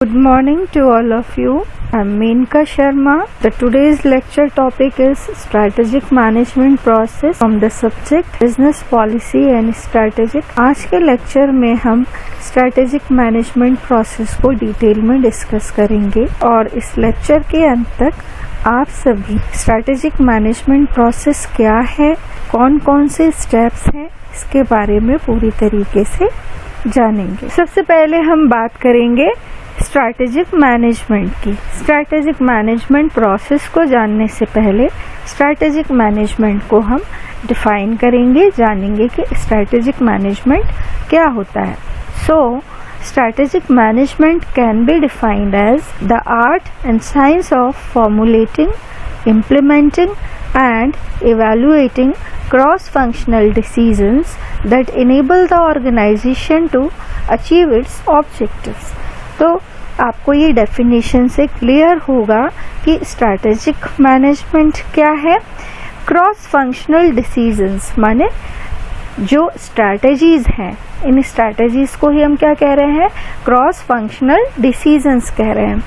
Good morning to all of you. I'm Menka Sharma. The today's lecture topic is strategic management process from the subject business policy and strategic. आज के lecture में हम strategic management process को detail में discuss करेंगे और इस lecture के अंत तक आप सभी strategic management process क्या है, कौन कौन से स्टेप्स हैं, इसके बारे में पूरी तरीके से जानेंगे। सबसे पहले हम बात करेंगे स्ट्रैटेजिक मैनेजमेंट की। स्ट्रैटेजिक मैनेजमेंट प्रोसेस को जानने से पहले स्ट्रैटेजिक मैनेजमेंट को हम डिफाइन करेंगे, जानेंगे कि स्ट्रैटेजिक मैनेजमेंट क्या होता है। So strategic management can be defined as the art and science of formulating, implementing and evaluating cross-functional decisions that enable the organization to achieve its objectives। तो आपको ये डेफिनेशन से क्लियर होगा कि स्ट्रैटेजिक मैनेजमेंट क्या है। क्रॉस फंक्शनल डिसीजंस माने जो स्ट्रैटेजीज हैं, इन स्ट्रैटेजीज को ही हम क्या कह रहे हैं, क्रॉस फंक्शनल डिसीजंस कह रहे हैं।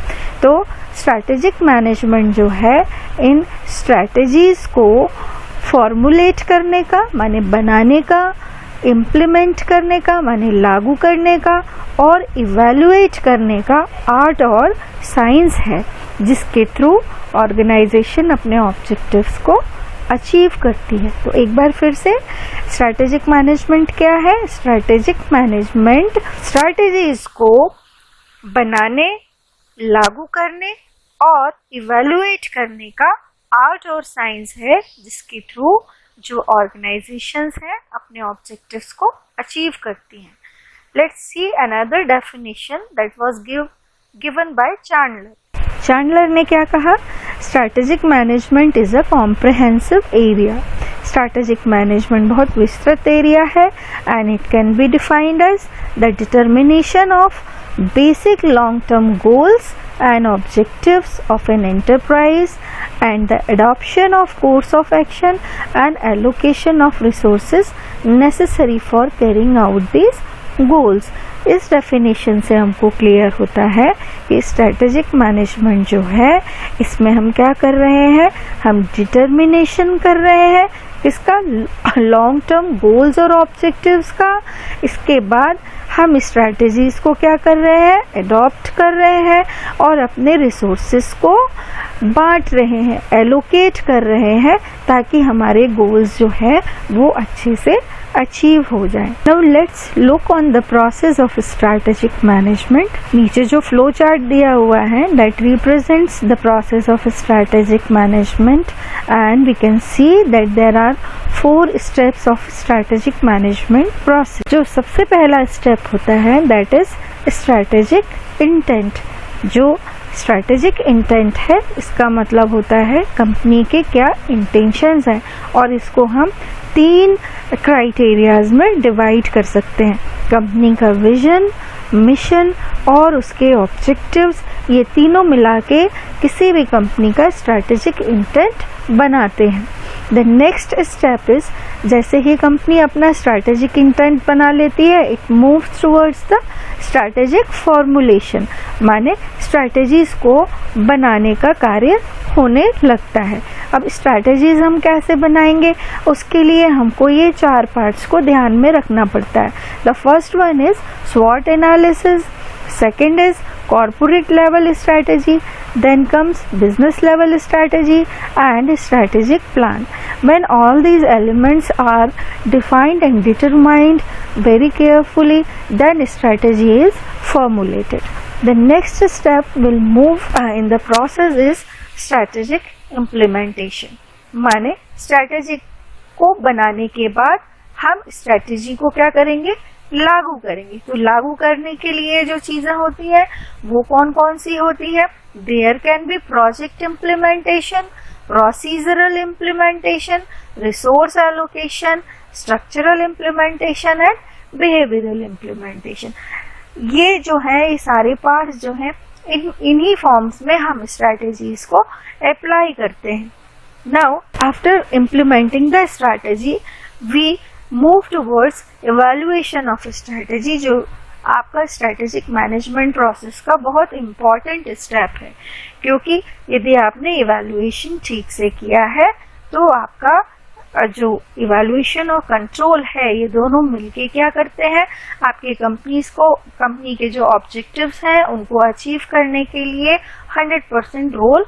तो स्ट्रैटेजिक मैनेजमेंट जो है इन स्ट्रैटेजीज को फॉर्मुलेट करने का माने बनाने का, इम्प्लीमेंट करने का माने लागू करने का और इवैल्यूएट करने का आर्ट और साइंस है, जिसके थ्रू ऑर्गेनाइजेशन अपने ऑब्जेक्टिव्स को अचीव करती है। तो एक बार फिर से स्ट्रैटेजिक मैनेजमेंट क्या है। स्ट्रैटेजिक मैनेजमेंट स्ट्रैटेजीज को बनाने, लागू करने और इवैल्यूएट करने का आर्ट और साइंस है, जिसके थ्रू जो ऑर्गेनाइजेशंस हैं अपने ऑब्जेक्टिव्स को अचीव करती हैं। Let's see another definition that was given by Chandler. Chandler ने क्या कहा, strategic management is a comprehensive area. Strategic management बहुत विस्तृत एरिया है and it can be defined as the determination of basic long-term goals and objectives of an enterprise and the adoption of course of action and allocation of resources necessary for carrying out these goals। इस definition से हमको clear होता है कि strategic management जो है इसमें हम क्या कर रहे हैं, हम डिटर्मिनेशन कर रहे हैं किसका, लॉन्ग टर्म गोल्स और ऑब्जेक्टिव्स का। इसके बाद हम स्ट्रैटेजीज को क्या कर रहे हैं, एडॉप्ट कर रहे हैं और अपने रिसोर्सेस को बांट रहे हैं, एलोकेट कर रहे हैं, ताकि हमारे गोल्स जो है वो अच्छे से अचीव हो जाए। Now let's look on the process of strategic management. नीचे जो फ्लो चार्ट दिया हुआ है that represents the process of strategic management and we can see that there are 4 steps of strategic management process. जो सबसे पहला स्टेप होता है दैट इज स्ट्रैटेजिक इंटेंट। जो स्ट्रैटेजिक इंटेंट है इसका मतलब होता है कंपनी के क्या इंटेंशंस हैं, और इसको हम 3 क्राइटेरियाज में डिवाइड कर सकते हैं। कंपनी का विजन, मिशन और उसके ऑब्जेक्टिव्स, ये तीनों मिला के किसी भी कंपनी का स्ट्रैटेजिक इंटेंट बनाते हैं। द नेक्स्ट स्टेप इज, जैसे ही कंपनी अपना स्ट्रैटेजिक इंटेंट बना लेती है, it moves towards the strategic formulation, माने स्ट्रैटेजीज को बनाने का कार्य होने लगता है। अब स्ट्रैटेजीज हम कैसे बनाएंगे, उसके लिए हमको ये 4 पार्ट्स को ध्यान में रखना पड़ता है। द फर्स्ट वन इज स्वॉट analysis, second is corporate level strategy, then comes business level strategy and strategic plan. When all these elements are defined and determined very carefully, then strategy is formulated. The next step will move in the process is strategic implementation. माने strategy को बनाने के बाद हम strategy को क्या करेंगे, लागू करेंगे। तो लागू करने के लिए जो चीजें होती है वो कौन कौन सी होती है, there can be project implementation, procedural implementation, resource allocation, structural implementation and behavioural implementation. ये जो है ये सारे पार्ट्स जो है इन्हीं फॉर्म्स में हम स्ट्रैटेजीज को अप्लाई करते हैं। Now after implementing the strategy we move towards evaluation of strategy. जो आपका स्ट्रेटेजिक मैनेजमेंट प्रोसेस का बहुत इम्पॉर्टेंट स्टेप है, क्योंकि यदि आपने इवैल्यूएशन ठीक से किया है तो आपका जो इवैल्यूएशन और कंट्रोल है ये दोनों मिलके क्या करते हैं, आपके कंपनी के जो ऑब्जेक्टिव्स हैं उनको अचीव करने के लिए 100% रोल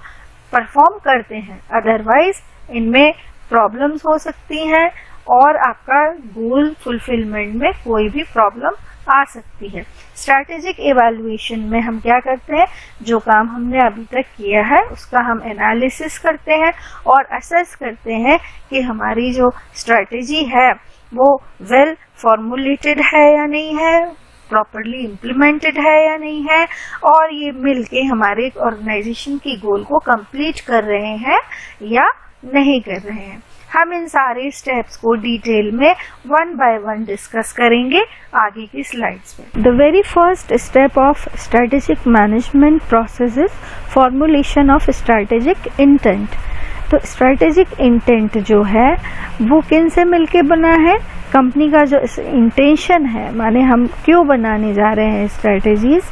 परफॉर्म करते हैं। अदरवाइज इनमें प्रॉब्लम्स हो सकती हैं और आपका गोल फुलफिलमेंट में कोई भी प्रॉब्लम आ सकती है। स्ट्रैटेजिक इवैल्यूएशन में हम क्या करते हैं, जो काम हमने अभी तक किया है उसका हम एनालिसिस करते हैं और असेस करते हैं कि हमारी जो स्ट्रैटेजी है वो वेल फॉर्मुलेटेड है या नहीं है, प्रॉपरली इम्प्लीमेंटेड है या नहीं है, और ये मिलके हमारे ऑर्गेनाइजेशन की गोल को कंप्लीट कर रहे हैं या नहीं कर रहे हैं। हम इन सारे स्टेप्स को डिटेल में 1 बाय 1 डिस्कस करेंगे आगे की स्लाइड्स में। The very first step of strategic management process is formulation of strategic intent. तो स्ट्रेटेजिक इंटेंट जो है वो किन से मिलके बना है, कंपनी का जो इंटेंशन है, माने हम क्यों बनाने जा रहे हैं स्ट्रेटेजीज,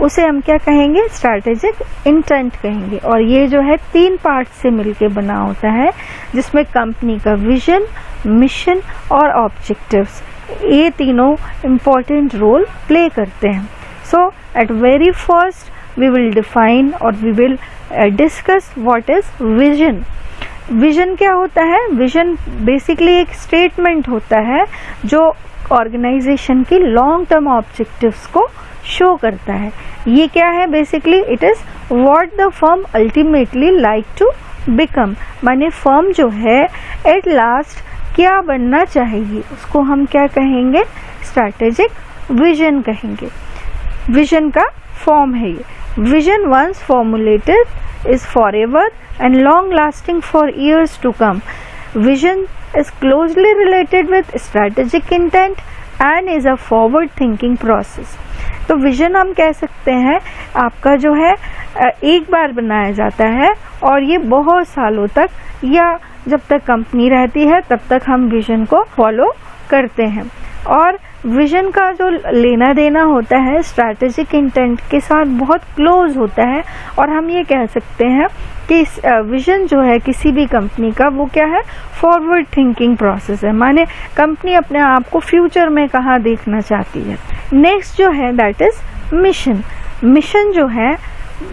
उसे हम क्या कहेंगे, स्ट्रेटेजिक इंटेंट कहेंगे। और ये जो है 3 पार्ट से मिलके बना होता है, जिसमें कंपनी का विजन, मिशन और ऑब्जेक्टिव्स, ये तीनों इम्पोर्टेंट रोल प्ले करते हैं। So at very first we will define और we will discuss what is vision. Vision क्या होता है, विजन बेसिकली एक स्टेटमेंट होता है जो ऑर्गेनाइजेशन की लॉन्ग टर्म ऑब्जेक्टिव्स को शो करता है। ये क्या है, basically it is what the firm ultimately like to become, माने फर्म जो है एट लास्ट क्या बनना चाहिए, उसको हम क्या कहेंगे, स्ट्रैटेजिक विजन कहेंगे। विजन का फॉर्म है ये। Vision once formulated is forever and long lasting for years to come. Vision is closely related with strategic intent and is a forward thinking process. तो विजन हम कह सकते हैं आपका जो है एक बार बनाया जाता है और ये बहुत सालों तक या जब तक कंपनी रहती है तब तक हम विजन को फॉलो करते हैं। और विजन का जो लेना देना होता है स्ट्रैटेजिक इंटेंट के साथ बहुत क्लोज होता है, और हम ये कह सकते हैं कि विजन जो है किसी भी कंपनी का वो क्या है, फॉरवर्ड थिंकिंग प्रोसेस है, माने कंपनी अपने आप को फ्यूचर में कहाँ देखना चाहती है। नेक्स्ट जो है दैट इज मिशन। मिशन जो है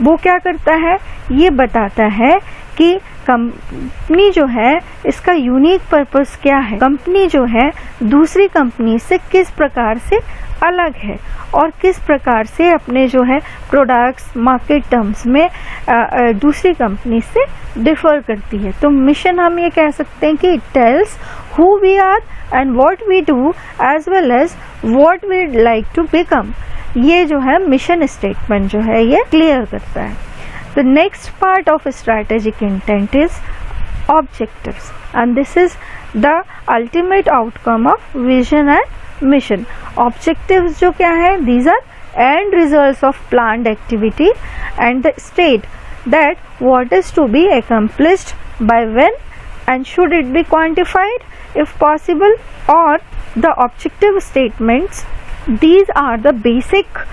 वो क्या करता है, ये बताता है कि कंपनी जो है इसका यूनिक पर्पस क्या है, कंपनी जो है दूसरी कंपनी से किस प्रकार से अलग है और किस प्रकार से अपने जो है प्रोडक्ट्स मार्केट टर्म्स में दूसरी कंपनी से डिफर करती है। तो मिशन हम ये कह सकते हैं कि it tells who we are and what we do as well as what we like to become. ये जो है मिशन स्टेटमेंट जो है ये क्लियर करता है। The next part of strategic intent is objectives, and this is the ultimate outcome of vision and mission. Objectives जो क्या है, these are end results of planned activity and the state that what is to be accomplished by when and should it be quantified if possible, or the objective statements. These are the basic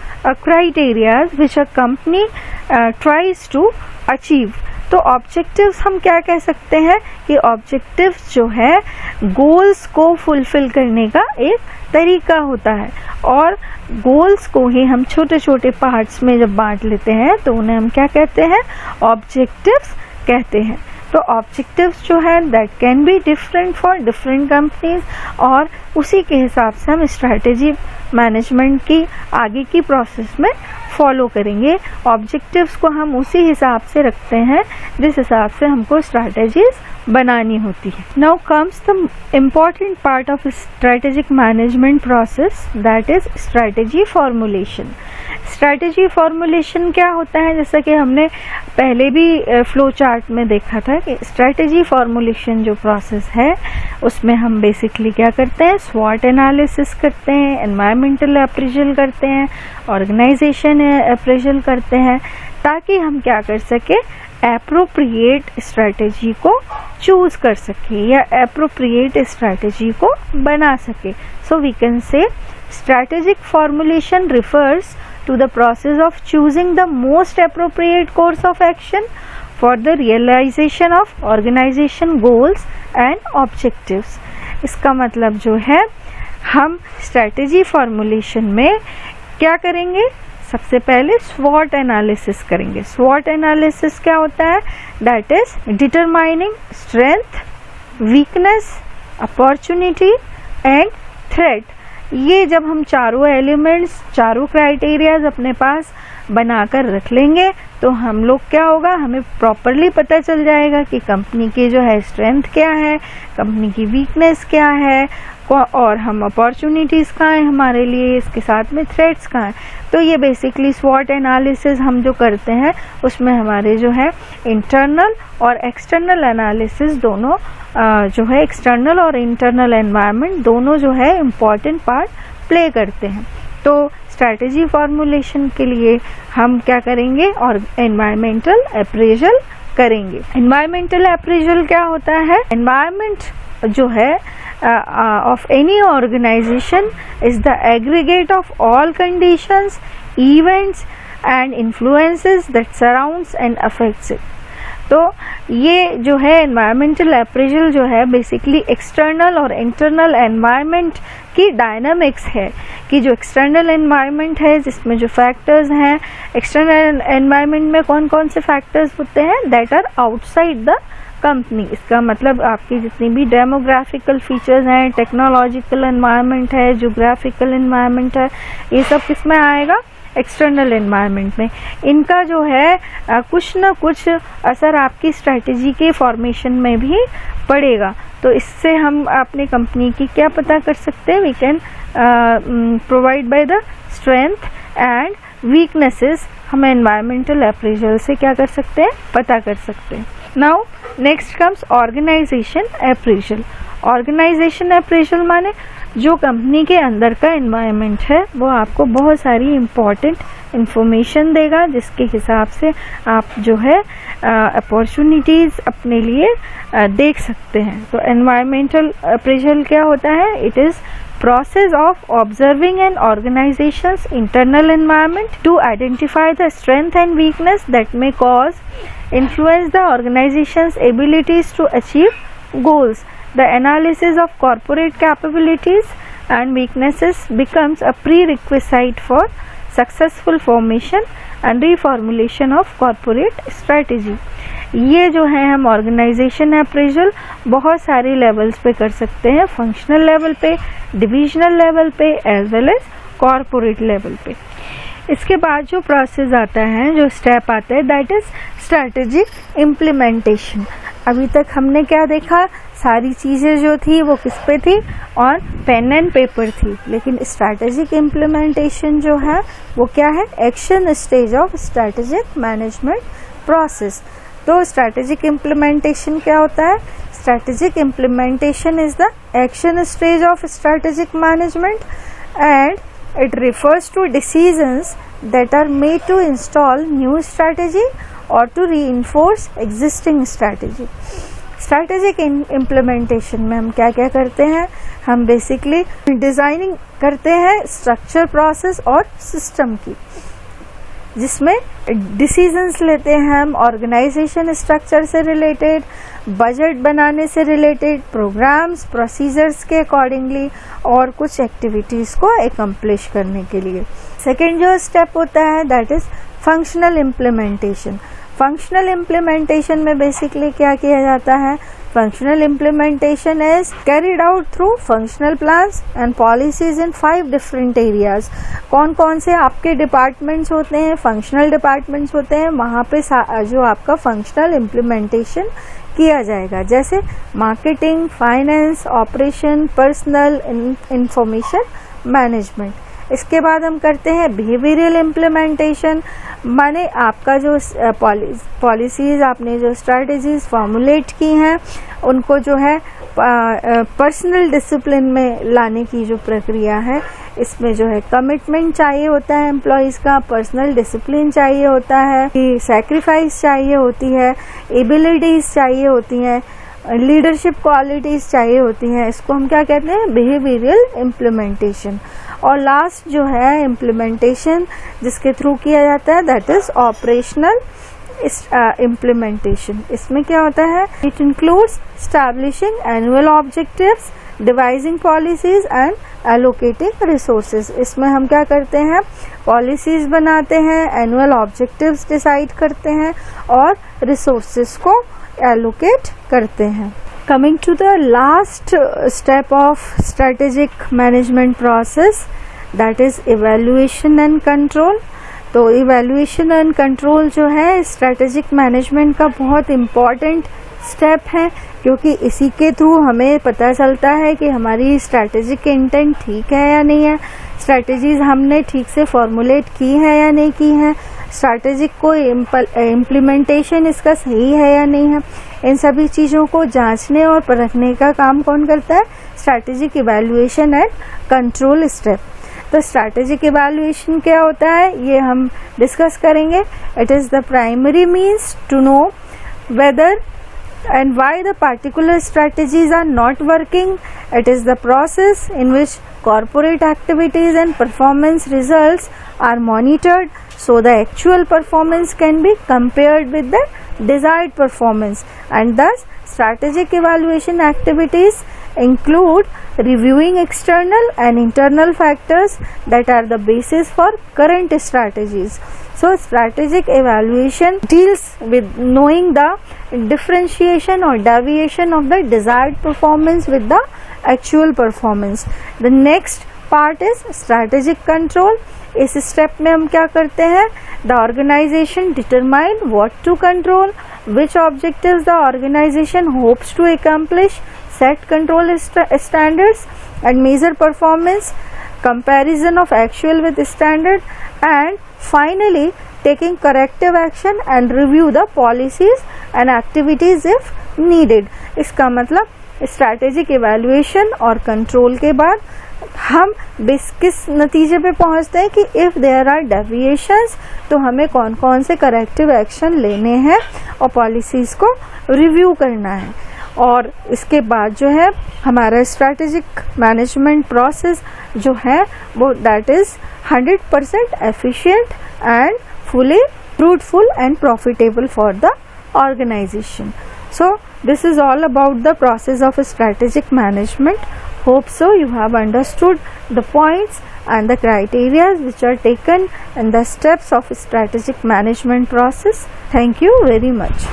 criteria which a company tries to achieve. तो objectives हम क्या कह सकते हैं कि objectives जो है goals को फुलफिल करने का एक तरीका होता है, और गोल्स को ही हम छोटे छोटे पार्ट्स में जब बांट लेते हैं तो उन्हें हम क्या कहते हैं, ऑब्जेक्टिव्स कहते हैं। तो ऑब्जेक्टिव्स जो है that can be different for different companies, और उसी के हिसाब से हम स्ट्रैटेजी मैनेजमेंट की आगे की प्रोसेस में फॉलो करेंगे। ऑब्जेक्टिव्स को हम उसी हिसाब से रखते हैं जिस हिसाब से हमको स्ट्रैटेजीज बनानी होती है। Now comes the important part of strategic management process, that is strategy formulation. Strategy formulation क्या होता है, जैसा कि हमने पहले भी फ्लो चार्ट में देखा था कि स्ट्रैटेजी फॉर्मुलेशन जो प्रोसेस है उसमें हम बेसिकली क्या करते हैं, स्वॉट एनालिसिस करते हैं, एनवायरमेंटल अप्रेजल करते हैं, ऑर्गेनाइजेशन अप्रेजल करते हैं, ताकि हम क्या कर सके, एप्रोप्रिएट स्ट्रैटेजी को चूज कर सके या एप्रोप्रिएट स्ट्रैटेजी को बना सके। So we can say Strategic formulation refers to the process of choosing the most appropriate course of action for the realization of organization goals and objectives. इसका मतलब जो है हम स्ट्रैटेजी फॉर्मुलेशन में क्या करेंगे, सबसे पहले स्वॉट एनालिसिस करेंगे. स्वॉट एनालिसिस क्या होता है? That is determining strength, weakness, opportunity and threat. ये जब हम चारों एलिमेंट्स, चारों क्राइटेरियाज अपने पास बनाकर रख लेंगे तो हम लोग क्या होगा, हमें प्रॉपरली पता चल जाएगा कि कंपनी की जो है स्ट्रेंथ क्या है, कंपनी की वीकनेस क्या है और हम अपॉर्चुनिटीज कहाँ हैं हमारे लिए, इसके साथ में थ्रेट्स कहाँ हैं. तो ये बेसिकली स्वॉट एनालिसिस हम जो करते हैं उसमें हमारे जो है इंटरनल और एक्सटर्नल एनालिसिस दोनों जो है, एक्सटर्नल और इंटरनल एनवायरनमेंट दोनों जो है इम्पॉर्टेंट पार्ट प्ले करते हैं. तो स्ट्रैटेजी फॉर्मुलेशन के लिए हम क्या करेंगे, और एनवायरमेंटल अप्रेजल करेंगे. एनवायरमेंटल अप्रेजल क्या होता है? एनवायरमेंट जो है of any organization is the aggregate of all conditions, events and influences that surrounds and affects it. तो ये जो है एनवायरमेंटल अप्रेजल जो है बेसिकली एक्सटर्नल और इंटरनल एनवायरनमेंट की डायनामिक्स है, कि जो एक्सटर्नल एनवायरनमेंट है जिसमें जो फैक्टर्स हैं, एक्सटर्नल एनवायरनमेंट में कौन कौन से फैक्टर्स होते हैं, that are outside the company. इसका मतलब आपकी जितनी भी डेमोग्राफिकल फीचर्स हैं, टेक्नोलॉजिकल एनवायरनमेंट है, ज्योग्राफिकल एनवायरनमेंट है, ये सब किस में आएगा, एक्सटर्नल एनवायरनमेंट में. इनका जो है कुछ न कुछ असर आपकी स्ट्रैटेजी के फॉर्मेशन में भी पड़ेगा. तो इससे हम अपनी कंपनी की क्या पता कर सकते हैं, we can provide by the strength and weaknesses. हम एनवायरमेंटल अप्रेजल से क्या कर सकते हैं, पता कर सकते हैं. Now next comes organization appraisal. Organization appraisal माने जो कंपनी के अंदर का एनवायरनमेंट है वो आपको बहुत सारी इम्पोर्टेंट इंफॉर्मेशन देगा, जिसके हिसाब से आप जो है अपॉर्चुनिटीज अपने लिए देख सकते हैं. तो एनवायरमेंटल अप्रेजल क्या होता है? It is process of observing an organization's internal environment to identify the strength and weakness that may cause influence the organization's abilities to achieve goals. The analysis of corporate capabilities and weaknesses becomes a prerequisite for successful formation and reformulation of corporate strategy. ये जो है हम organisation appraisal बहुत सारे levels पे कर सकते हैं, फंक्शनल लेवल पे, डिविजनल लेवल पे, as well as corporate level पे. इसके बाद जो प्रोसेस आता है, जो स्टेप आता है, दैट इज स्ट्रैटेजिक इम्प्लीमेंटेशन. अभी तक हमने क्या देखा, सारी चीजें जो थी वो किस पे थी, ऑन पेन एंड पेपर थी. लेकिन स्ट्रैटेजिक इम्प्लीमेंटेशन जो है वो क्या है, action stage of strategic management process. तो स्ट्रैटेजिक इम्प्लीमेंटेशन क्या होता है? Strategic implementation is the action stage of strategic management and it refers to decisions that are made to install new strategy or to reinforce existing strategy. Strategic implementation में हम क्या क्या करते हैं, हम बेसिकली डिजाइनिंग करते हैं स्ट्रक्चर, प्रोसेस और सिस्टम की, जिसमें डिसीजंस लेते हैं हम ऑर्गेनाइजेशन स्ट्रक्चर से रिलेटेड, बजट बनाने से रिलेटेड, प्रोग्राम्स, प्रोसीजर्स के अकॉर्डिंगली और कुछ एक्टिविटीज को एकम्प्लिश करने के लिए. सेकेंड जो स्टेप होता है that is functional implementation. Functional implementation में बेसिकली क्या किया जाता है, functional implementation is carried out through functional plans and policies in 5 different areas. कौन कौन से आपके डिपार्टमेंट्स होते हैं, फंक्शनल डिपार्टमेंट्स होते हैं, वहां पे जो आपका फंक्शनल इम्प्लीमेंटेशन किया जाएगा, जैसे marketing, finance, operation, personal, information management. इसके बाद हम करते हैं बिहेवियरल इम्प्लीमेंटेशन, माने आपका जो पॉलिसीज, आपने जो स्ट्रैटेजीज फॉर्मुलेट की हैं उनको जो है पर्सनल डिसिप्लिन में लाने की जो प्रक्रिया है, इसमें जो है कमिटमेंट चाहिए होता है एम्प्लॉयज का, पर्सनल डिसिप्लिन चाहिए होता है, सैक्रिफाइस चाहिए होती है, एबिलिटीज चाहिए होती हैं, लीडरशिप क्वालिटीज चाहिए होती हैं. इसको हम क्या कहते हैं, बिहेवियरल इम्प्लीमेंटेशन. और लास्ट जो है इम्प्लीमेंटेशन जिसके थ्रू किया जाता है, दैट इज ऑपरेशनल इम्प्लीमेंटेशन। इसमें क्या होता है, it includes establishing annual objectives, devising policies and allocating resources. इसमें हम क्या करते हैं, पॉलिसीज बनाते हैं, एनुअल ऑब्जेक्टिव्स डिसाइड करते हैं और रिसोर्सेज को एलोकेट करते हैं। Coming to the last step of strategic management process, that is evaluation and control। तो evaluation and control जो है strategic management का बहुत important step है, क्योंकि इसी के थ्रू हमें पता चलता है कि हमारी strategic intent ठीक है या नहीं है, strategies हमने ठीक से formulate की है या नहीं की है, strategic को implementation इसका सही है या नहीं है। इन सभी चीज़ों को जांचने और परखने का काम कौन करता है, strategic evaluation and control step. तो स्ट्रैटेजिक इवैल्यूएशन क्या होता है ये हम डिस्कस करेंगे। It is the primary means to know whether and why the particular strategies are not working. It is the process in which corporate activities and performance results are monitored, so the actual performance can be compared with the desired performance, and thus strategic evaluation activities include reviewing external and internal factors that are the basis for current strategies. So strategic evaluation deals with knowing the differentiation or deviation of the desired performance with the actual performance. The next part is strategic control. इस step में हम क्या करते हैं, the organization determine what to control, which objectives the organization hopes to accomplish, set control standards and measure performance, comparison of actual with standard, and finally taking corrective action and review the policies and activities if needed. इसका मतलब strategic evaluation और control के बाद हम किस नतीजे पे पहुंचते हैं कि इफ देयर आर डेविएशंस तो हमें कौन कौन से करेक्टिव एक्शन लेने हैं और पॉलिसीज को रिव्यू करना है। और इसके बाद जो है हमारा स्ट्रैटेजिक मैनेजमेंट प्रोसेस जो है वो that is 100% efficient and fully fruitful and profitable for the organization. So this is all about the process of strategic management. Hope so you have understood the points and the criteria which are taken and the steps of strategic management process. Thank you very much.